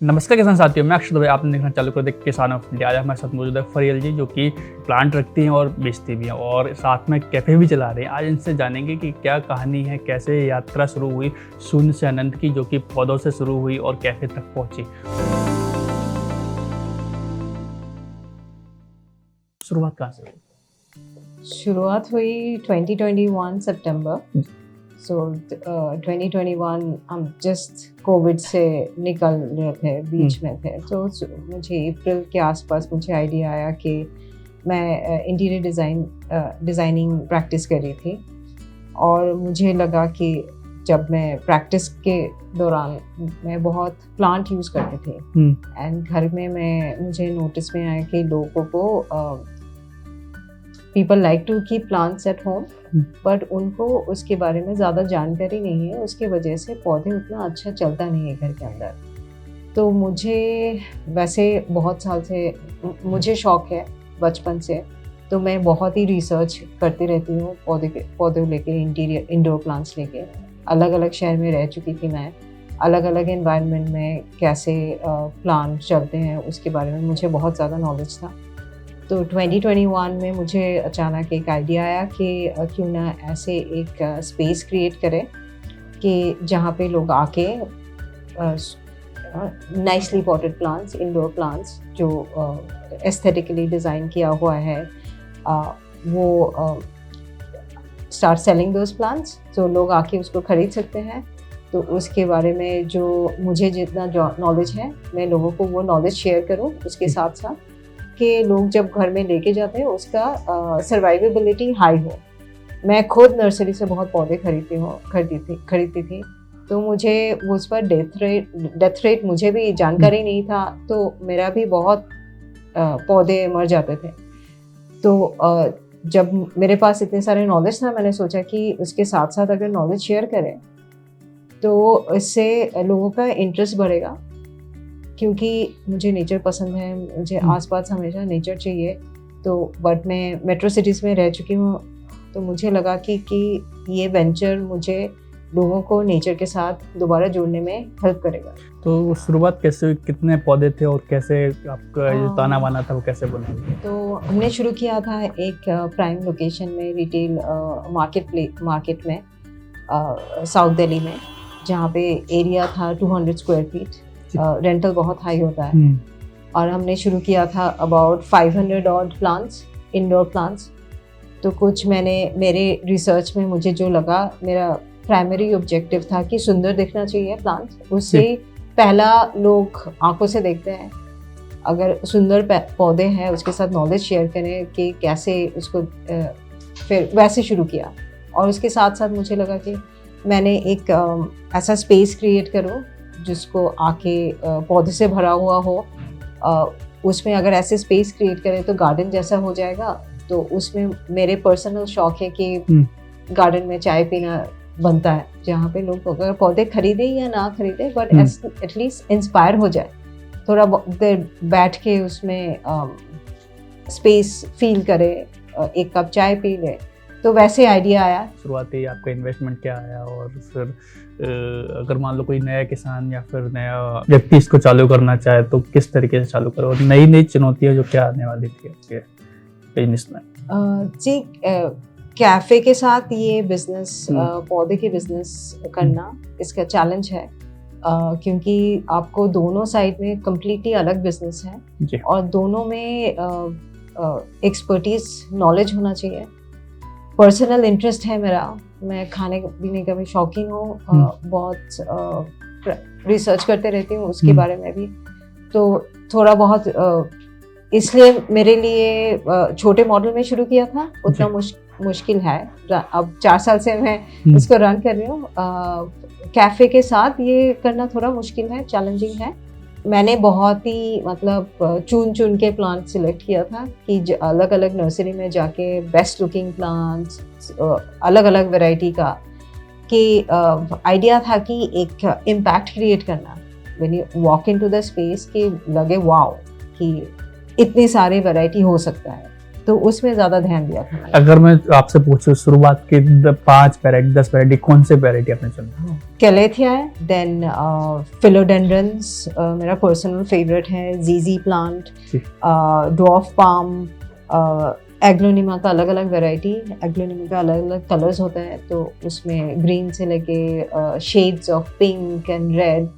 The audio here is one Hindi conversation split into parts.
नमस्कार किसान साथियों, मैं अक्षय दुबे। आपने देखना चालू कर दिया किसान ऑफ इंडिया। आज हमारे साथ मौजूद है फरियल जी, जो कि प्लांट रखती हैं और बेचती भी हैं और साथ में कैफ़े भी चला रहे हैं। आज इनसे जानेंगे कि क्या कहानी है, कैसे यात्रा शुरू हुई शून्य से अनंत की, जो कि पौधों से शुरू हुई और कैफ़े तक पहुंची। शुरुआत कहाँ से हुई? शुरुआत हुई 2021 सितंबर। सो 2021 हम जस्ट कोविड से निकल रहे थे, बीच में थे। तो मुझे अप्रैल के आसपास मुझे आइडिया आया कि मैं इंटीरियर डिज़ाइनिंग प्रैक्टिस कर रही थी और मुझे लगा कि जब मैं प्रैक्टिस के दौरान मैं बहुत प्लांट यूज़ करती थी एंड घर में मुझे नोटिस में आया कि लोगों को people like to keep plants at home, but उनको उसके बारे में ज़्यादा जानकारी नहीं है। उसके वजह से पौधे उतना अच्छा चलता नहीं है घर के अंदर। तो मुझे वैसे बहुत साल से मुझे शौक़ है बचपन से, तो मैं बहुत ही रिसर्च करती रहती हूँ पौधे लेके, इंडोर प्लांट्स लेके। अलग अलग शहर में रह चुकी थी मैं, अलग अलग एनवायरनमेंट में कैसे प्लांट चलते हैं उसके बारे में मुझे बहुत ज़्यादा नॉलेज था। तो 2021 में मुझे अचानक एक आइडिया आया कि क्यों ना ऐसे एक स्पेस क्रिएट करें कि जहाँ पे लोग आके nicely potted plants, indoor plants जो एस्थेटिकली डिज़ाइन किया हुआ है, वो स्टार्ट सेलिंग दोज प्लांट्स, तो लोग आके उसको ख़रीद सकते हैं। तो उसके बारे में जो मुझे जितना नॉलेज है, मैं लोगों को वो नॉलेज शेयर करूँ। उसके साथ साथ कि लोग जब घर में लेके जाते हैं उसका सर्वाइवेबिलिटी हाई हो। मैं खुद नर्सरी से बहुत पौधे खरीदती थी, तो मुझे उस पर डेथ रेट मुझे भी जानकारी नहीं था, तो मेरा भी बहुत पौधे मर जाते थे। तो जब मेरे पास इतने सारे नॉलेज था, मैंने सोचा कि उसके साथ साथ अगर नॉलेज शेयर करें तो इससे लोगों का इंटरेस्ट बढ़ेगा, क्योंकि मुझे नेचर पसंद है, मुझे आसपास हमेशा नेचर चाहिए। तो बट मैं मेट्रो सिटीज़ में रह चुकी हूँ, तो मुझे लगा कि ये वेंचर मुझे लोगों को नेचर के साथ दोबारा जोड़ने में हेल्प करेगा। तो शुरुआत कैसे हुई, कितने पौधे थे और कैसे आपका जो ताना बाना था वो कैसे बना? तो हमने शुरू किया था एक प्राइम लोकेशन में, रिटेल मार्केट में, साउथ दिल्ली में, जहाँ पे एरिया था 200 स्क्वायर फीट। रेंटल बहुत हाई होता है। और हमने शुरू किया था about 500 odd plants, indoor plants. तो कुछ मेरे रिसर्च में मुझे जो लगा, मेरा प्राइमरी ऑब्जेक्टिव था कि सुंदर दिखना चाहिए प्लांट्स। उससे पहला लोग आंखों से देखते हैं। अगर सुंदर पौधे हैं, उसके साथ नॉलेज शेयर करें कि कैसे उसको, फिर वैसे शुरू किया। और उसके साथ साथ मुझे लगा कि मैंने एक ऐसा स्पेस क्रिएट करूँ जिसको आके पौधे से भरा हुआ हो। उसमें अगर ऐसे स्पेस क्रिएट करें तो गार्डन जैसा हो जाएगा। तो उसमें मेरे पर्सनल शौक है कि गार्डन में चाय पीना बनता है, जहाँ पे लोग अगर पौधे खरीदे या ना खरीदे, बट एटलीस्ट इंस्पायर हो जाए, थोड़ा देर बैठ के उसमें स्पेस फील करे, एक कप चाय पी ले। तो वैसे आइडिया आया। शुरुआती आपका इन्वेस्टमेंट क्या आया, और फिर अगर मान लो कोई नया किसान या फिर नया व्यक्ति इसको चालू करना चाहे तो किस तरीके से चालू करो, और नई चुनौतियां जो क्या आने वाली थी आपके बिजनेस में? जी, कैफे के साथ ये बिजनेस, पौधे के बिजनेस करना, इसका चैलेंज है, क्योंकि आपको दोनों साइड में कम्प्लीटली अलग बिजनेस है और दोनों में एक्सपर्टीज, नॉलेज होना चाहिए। पर्सनल इंटरेस्ट है मेरा, मैं खाने पीने का भी शौकीन हूँ, बहुत रिसर्च करते रहती हूँ उसके बारे में भी। तो थोड़ा बहुत इसलिए मेरे लिए छोटे मॉडल में शुरू किया था, उतना मुश्किल है। अब 4 साल से मैं इसको रन कर रही हूँ। कैफ़े के साथ ये करना थोड़ा मुश्किल है, चैलेंजिंग है। मैंने बहुत ही चुन के प्लांट सिलेक्ट किया था कि अलग अलग नर्सरी में जाके बेस्ट लुकिंग प्लांट्स, अलग अलग वैरायटी का, कि आइडिया था कि एक इम्पैक्ट क्रिएट करना when you walk into the space, कि लगे वाओ कि इतनी सारी वैरायटी हो सकता है। तो उसमें ज़्यादा ध्यान दिया था मैंने। अगर मैं आपसे पूछूं शुरुआत के 5 वैरायटी 10 वैरायटी कौन से वैरायटी आपने चुनी? कैलेथिया है, देन फिलोडेंड्रंस मेरा पर्सनल फेवरेट है, जीजी प्लांट, जी। ड्वार्फ पाम, एग्लोनिमा का अलग अलग वैरायटी, एग्लोनिमा का अलग अलग कलर्स होता है, तो उसमें ग्रीन से लेके shades of pink and red,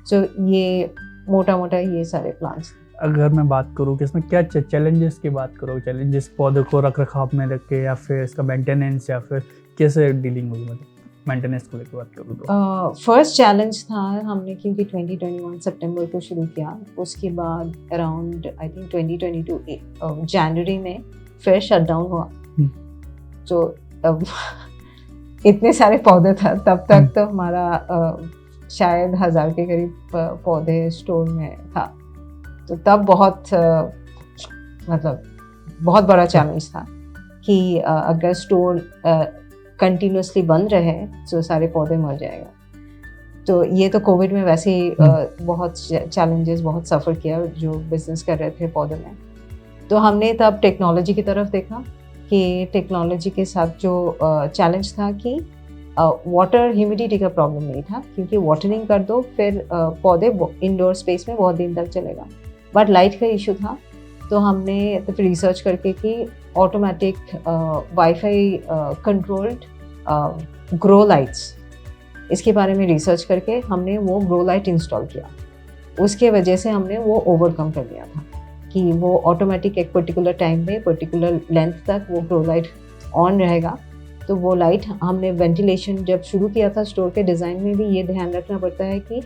so ये मोटा मोटा ये सारे प्लांट्स। अगर मैं बात करूँ कि इसमें क्या चैलेंजेस की बात करूँ, चैलेंजेस पौधे को रख रखाव में रख के या फिर इसका मेंटेनेंस या फिर कैसे डीलिंग हुई, मतलब मेंटेनेंस को लेकर बात करूँ तो? फर्स्ट चैलेंज था हमने क्योंकि 2021 सितंबर को शुरू किया, उसके बाद अराउंड आई थिंक 2022 जनवरी में फिर शटडाउन हुआ। तो तब इतने सारे पौधे था, तब तक तो हमारा शायद 1000 के करीब पौधे स्टोर में था, तो तब बहुत मतलब बहुत बड़ा चैलेंज था कि अगर स्टोर कंटिन्यूसली बंद रहे तो सारे पौधे मर जाएगा। तो ये तो कोविड में वैसे ही बहुत चैलेंजेस, बहुत सफ़र किया जो बिजनेस कर रहे थे पौधे में। तो हमने तब टेक्नोलॉजी की तरफ देखा कि टेक्नोलॉजी के साथ जो चैलेंज था कि वाटर ह्यूमिडिटी का प्रॉब्लम नहीं था, क्योंकि वाटरिंग कर दो फिर पौधे इंडोर स्पेस में बहुत दिन तक चलेगा, बट लाइट का इशू था। तो हमने तो रिसर्च करके कि automatic wifi controlled grow lights, इसके बारे में रिसर्च करके हमने वो ग्रो लाइट इंस्टॉल किया। उसके वजह से हमने वो ओवरकम कर लिया था कि वो ऑटोमेटिक एक पर्टिकुलर टाइम में पर्टिकुलर लेंथ तक वो ग्रो लाइट ऑन रहेगा। तो वो लाइट हमने वेंटिलेशन जब शुरू किया था स्टोर के डिज़ाइन में भी ये ध्यान रखना पड़ता है कि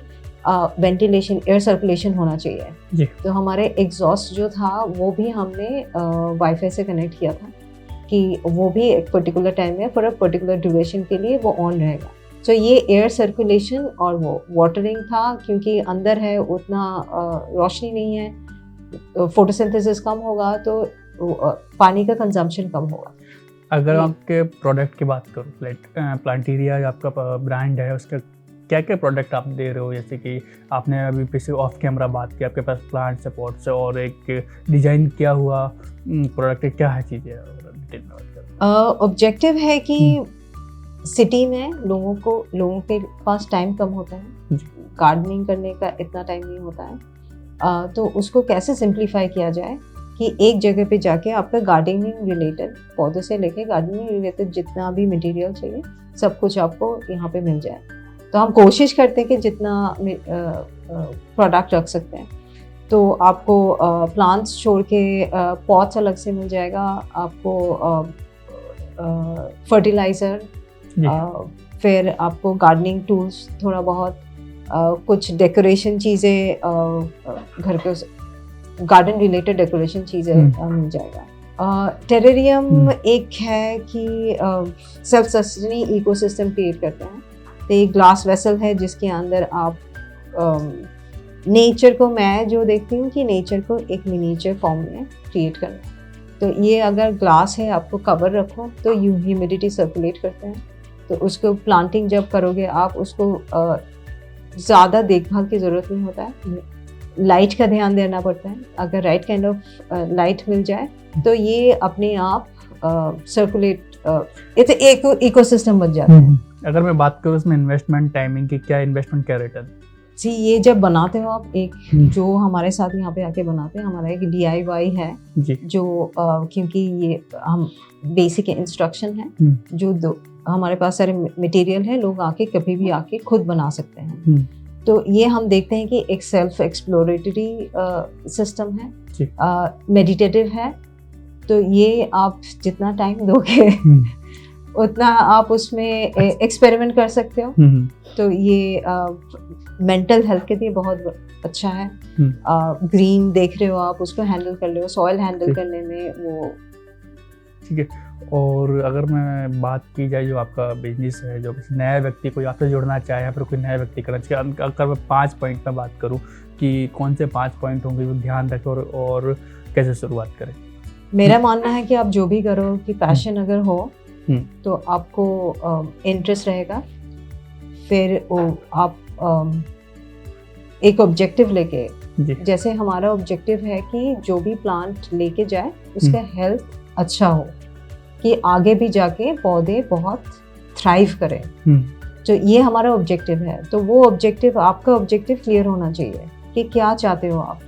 वेंटिलेशन, एयर सर्कुलेशन होना चाहिए जी। तो हमारे एग्जॉस्ट जो था वो भी हमने वाईफाई से कनेक्ट किया था कि वो भी एक पर्टिकुलर टाइम में फॉर अ पर्टिकुलर ड्यूरेशन के लिए वो ऑन रहेगा। तो ये एयर सर्कुलेशन और वो वाटरिंग था, क्योंकि अंदर है उतना रोशनी नहीं है, फोटोसिंथेसिस कम होगा तो पानी का कंजम्पशन कम होगा। अगर आपके प्रोडक्ट की बात करूँ, प्लांटेरिया आपका ब्रांड है, उसका क्या क्या प्रोडक्ट आप दे रहे हो? जैसे कि आपने अभी पीछे ऑफ कैमरा बात की, आपके पास प्लांट सपोर्ट से और एक डिजाइन किया हुआ प्रोडक्ट, क्या है चीज़ें डिटेल में बात करें? ऑब्जेक्टिव है कि सिटी में लोगों के पास टाइम कम होता है, गार्डनिंग करने का इतना टाइम नहीं होता है, तो उसको कैसे सिंप्लीफाई किया जाए कि एक जगह पे जाके आपका गार्डनिंग रिलेटेड, पौधे से लेके गार्डनिंग रिलेटेड जितना भी मटेरियल चाहिए सब कुछ आपको यहाँ पे मिल जाए। तो हम कोशिश करते हैं कि जितना प्रोडक्ट रख सकते हैं। तो आपको प्लांट्स छोड़ के पॉट्स अलग से मिल जाएगा, आपको फर्टिलाइज़र, फिर आपको गार्डनिंग टूल्स, थोड़ा बहुत कुछ डेकोरेशन चीज़ें, घर के गार्डन रिलेटेड डेकोरेशन चीज़ें मिल जाएगा। टेरेरियम एक है कि सेल्फ सस्टेनिंग इकोसिस्टम क्रिएट करते हैं। तो एक ग्लास वेसल है जिसके अंदर आप नेचर को, मैं जो देखती हूँ कि नेचर को एक मिनिएचर फॉर्म में क्रिएट करना। तो ये अगर ग्लास है, आपको कवर रखो तो ह्यूमिडिटी सर्कुलेट करते हैं। तो उसको प्लांटिंग जब करोगे आप, उसको ज़्यादा देखभाल की ज़रूरत नहीं होता है, लाइट का ध्यान देना पड़ता है। अगर राइट काइंड ऑफ लाइट मिल जाए तो ये अपने आप सर्कुलेट, एक इकोसिस्टम बन जाता है। अगर मैं बात करूँ इसमें इन्वेस्टमेंट टाइमिंग की, क्या इन्वेस्टमेंट, क्या रिटर्न? जी, ये जब बनाते हो आप, एक जो हमारे साथ यहाँ पे आके बनाते हैं, हमारा एक DIY है जी। जो क्योंकि ये हम बेसिक इंस्ट्रक्शन है, जो हमारे पास सारे मटेरियल है, लोग आके कभी भी आके खुद बना सकते हैं। तो ये हम देखते हैं कि एक सेल्फ एक्सप्लोरेटरी सिस्टम है, मेडिटेटिव है। तो ये आप जितना टाइम दोगे उतना आप उसमें एक्सपेरिमेंट कर सकते हो। तो ये मेंटल हेल्थ के लिए बहुत अच्छा है। ग्रीन देख रहे हो आप, उसको हैंडल कर रहे हो, सॉइल हैंडल करने में वो ठीक है। और अगर मैं बात की जाए जो आपका बिजनेस है, जो किसी नया व्यक्ति कोई आपसे जुड़ना चाहे या फिर कोई नया व्यक्ति करना चाहे, अगर मैं 5 पॉइंट में बात करूं कि कौन से 5 पॉइंट होंगे वो ध्यान रखें और कैसे शुरुआत करें? मेरा मानना है कि आप जो भी करो कि पैशन अगर हो तो आपको इंटरेस्ट रहेगा, फिर आप एक ऑब्जेक्टिव लेके जी। जैसे हमारा ऑब्जेक्टिव है कि जो भी प्लांट लेके जाए उसका हेल्थ अच्छा हो, कि आगे भी जाके पौधे बहुत थ्राइव करें। तो ये हमारा ऑब्जेक्टिव है। तो वो ऑब्जेक्टिव, आपका ऑब्जेक्टिव क्लियर होना चाहिए कि क्या चाहते हो आप।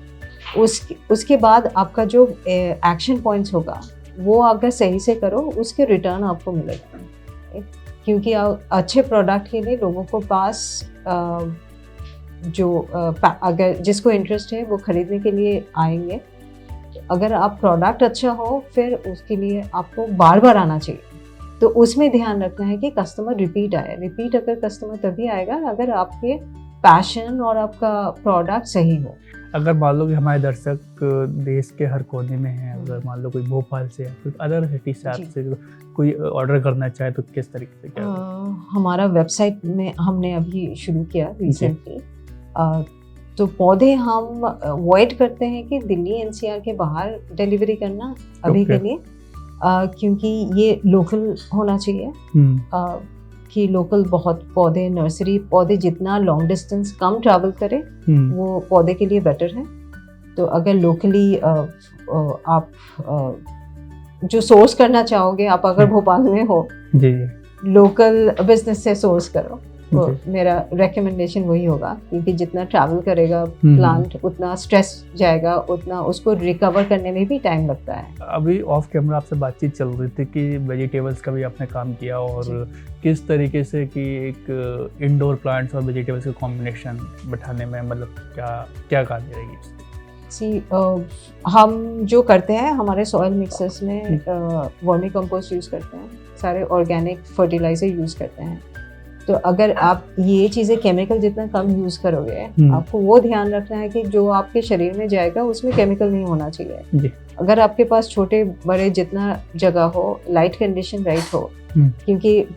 उसके बाद आपका जो एक्शन पॉइंट्स होगा वो अगर सही से करो, उसके रिटर्न आपको मिलेगा। क्योंकि अच्छे प्रोडक्ट के लिए लोगों को पास अगर जिसको इंटरेस्ट है वो खरीदने के लिए आएंगे। अगर आप प्रोडक्ट अच्छा हो फिर उसके लिए आपको बार बार आना चाहिए। तो उसमें ध्यान रखना है कि कस्टमर रिपीट आए। रिपीट अगर कस्टमर तभी आएगा अगर आपके पैशन और आपका प्रोडक्ट सही हो। अगर मान लो कि हमारे दर्शक देश के हर कोने में हैं, अगर मान लो कोई भोपाल से या फिर अदर सिटी से आपसे कोई ऑर्डर करना चाहे तो किस तरीके से क्या? हमारा वेबसाइट में हमने अभी शुरू किया रिसेंटली। तो पौधे हम अवॉइड करते हैं कि दिल्ली एनसीआर के बाहर डिलीवरी करना अभी के लिए, क्योंकि ये लोकल होना चाहिए। कि लोकल बहुत पौधे, नर्सरी पौधे जितना लॉन्ग डिस्टेंस कम ट्रैवल करे वो पौधे के लिए बेटर है। तो अगर लोकली आप जो सोर्स करना चाहोगे, आप अगर भोपाल में हो, लोकल बिजनेस से सोर्स करो। तो मेरा रेकमेंडेशन वही होगा, क्योंकि जितना ट्रैवल करेगा प्लांट उतना स्ट्रेस जाएगा, उतना उसको रिकवर करने में भी टाइम लगता है। अभी ऑफ कैमरा आपसे बातचीत चल रही थी कि वेजिटेबल्स का भी आपने काम किया और किस तरीके से कि एक इंडोर प्लांट्स और वेजिटेबल्स का कॉम्बिनेशन बैठाने में मतलब क्या कहानी रहेगी? हम जो करते हैं हमारे सॉइल मिक्सर्स में वर्मी कंपोस्ट यूज़ करते हैं, सारे ऑर्गेनिक फर्टिलाइजर यूज़ करते हैं। तो अगर आप ये चीज़ें केमिकल जितना कम यूज़ करोगे, आपको वो ध्यान रखना है कि जो आपके शरीर में जाएगा उसमें केमिकल नहीं होना चाहिए। अगर आपके पास छोटे बड़े जितना जगह हो, लाइट कंडीशन राइट हो, क्योंकि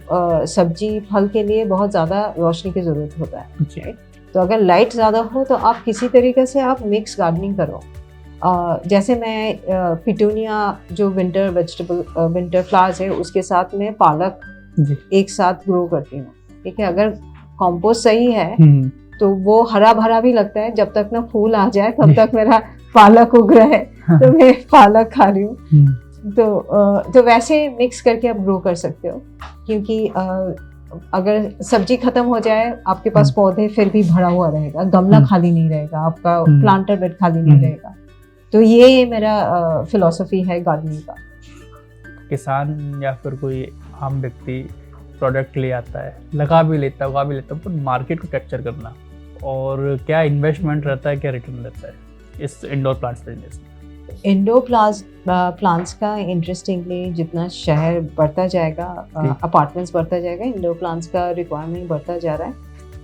सब्जी फल के लिए बहुत ज़्यादा रोशनी की ज़रूरत होता है। तो अगर लाइट ज़्यादा हो तो आप किसी तरीके से आप मिक्स गार्डनिंग करो। जैसे मैं पिटूनिया जो विंटर वेजिटेबल विंटर फ्लावर्स है उसके साथ में पालक एक साथ ग्रो करती हूँ। ठीक है, अगर कंपोस्ट सही है तो वो हरा भरा भी लगता है। जब तक ना फूल आ जाए तब तक मेरा पालक उग रहा है तो मैं पालक खा रही हूँ। तो वैसे मिक्स करके आप ग्रो कर सकते हो, क्योंकि अगर सब्जी खत्म हो जाए आपके पास पौधे फिर भी भरा हुआ रहेगा, गमला खाली नहीं रहेगा, आपका प्लांटर बेड खाली नहीं रहेगा। तो ये मेरा फिलॉसफी है गार्डनिंग का। किसान या फिर कोई आम व्यक्ति प्रोडक्ट ले आता है, लगा भी लेता है, उगा भी लेता है, पर मार्केट को कैप्चर करना और क्या इन्वेस्टमेंट रहता है, क्या रिटर्न रहता है इस इंडोर प्लांट्स बिजनेस में? इंडोर प्लांट्स का इंटरेस्टिंगली जितना शहर बढ़ता जाएगा, अपार्टमेंट्स बढ़ता जाएगा, इंडोर प्लांट्स का रिक्वायरमेंट बढ़ता जा रहा है,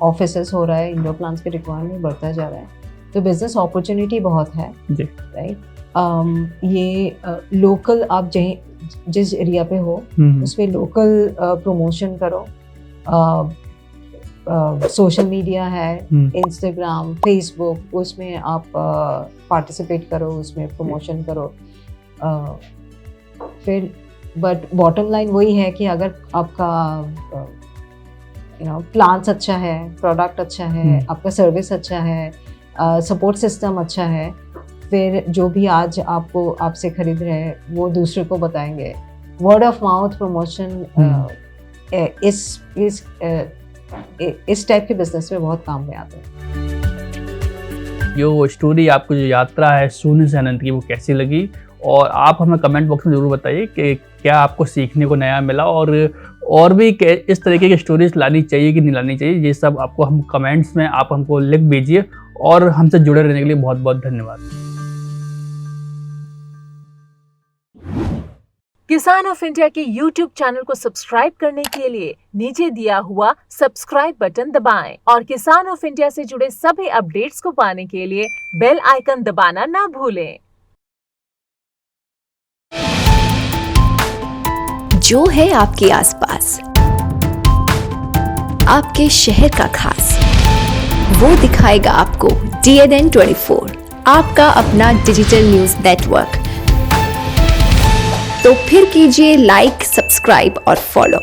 ऑफिसेस हो रहा है, इंडोर प्लांट्स के रिक्वायरमेंट बढ़ता जा रहा है। तो बिजनेस अपॉर्चुनिटी बहुत है, राइट। ये लोकल आप जिस एरिया पे हो उसमें लोकल प्रमोशन करो। सोशल मीडिया है, इंस्टाग्राम, फेसबुक, उसमें आप पार्टिसिपेट करो, उसमें प्रमोशन करो। फिर बट बॉटम लाइन वही है कि अगर आपका प्लान्स अच्छा है, प्रोडक्ट अच्छा है, आपका सर्विस अच्छा है, सपोर्ट सिस्टम अच्छा है, फिर जो भी आज आपसे खरीद रहे हैं वो दूसरे को बताएंगे। वर्ड ऑफ माउथ प्रमोशन इस टाइप के बिजनेस में बहुत काम में आते हैं। जो स्टोरी आपको जो यात्रा है शून्य से अनंत की वो कैसी लगी, और आप हमें कमेंट बॉक्स में ज़रूर बताइए कि क्या आपको सीखने को नया मिला, और भी इस तरीके की स्टोरीज लानी चाहिए कि नहीं लानी चाहिए, ये सब आपको हम कमेंट्स में आप हमको लिख दीजिए। और हमसे जुड़े रहने के लिए बहुत बहुत धन्यवाद। किसान ऑफ इंडिया के YouTube चैनल को सब्सक्राइब करने के लिए नीचे दिया हुआ सब्सक्राइब बटन दबाएं और किसान ऑफ इंडिया से जुड़े सभी अपडेट्स को पाने के लिए बेल आइकन दबाना ना भूलें। जो है आपके आसपास, आपके शहर का खास, वो दिखाएगा आपको DNN 24, आपका अपना डिजिटल न्यूज नेटवर्क। तो फिर कीजिए लाइक, सब्सक्राइब और फॉलो।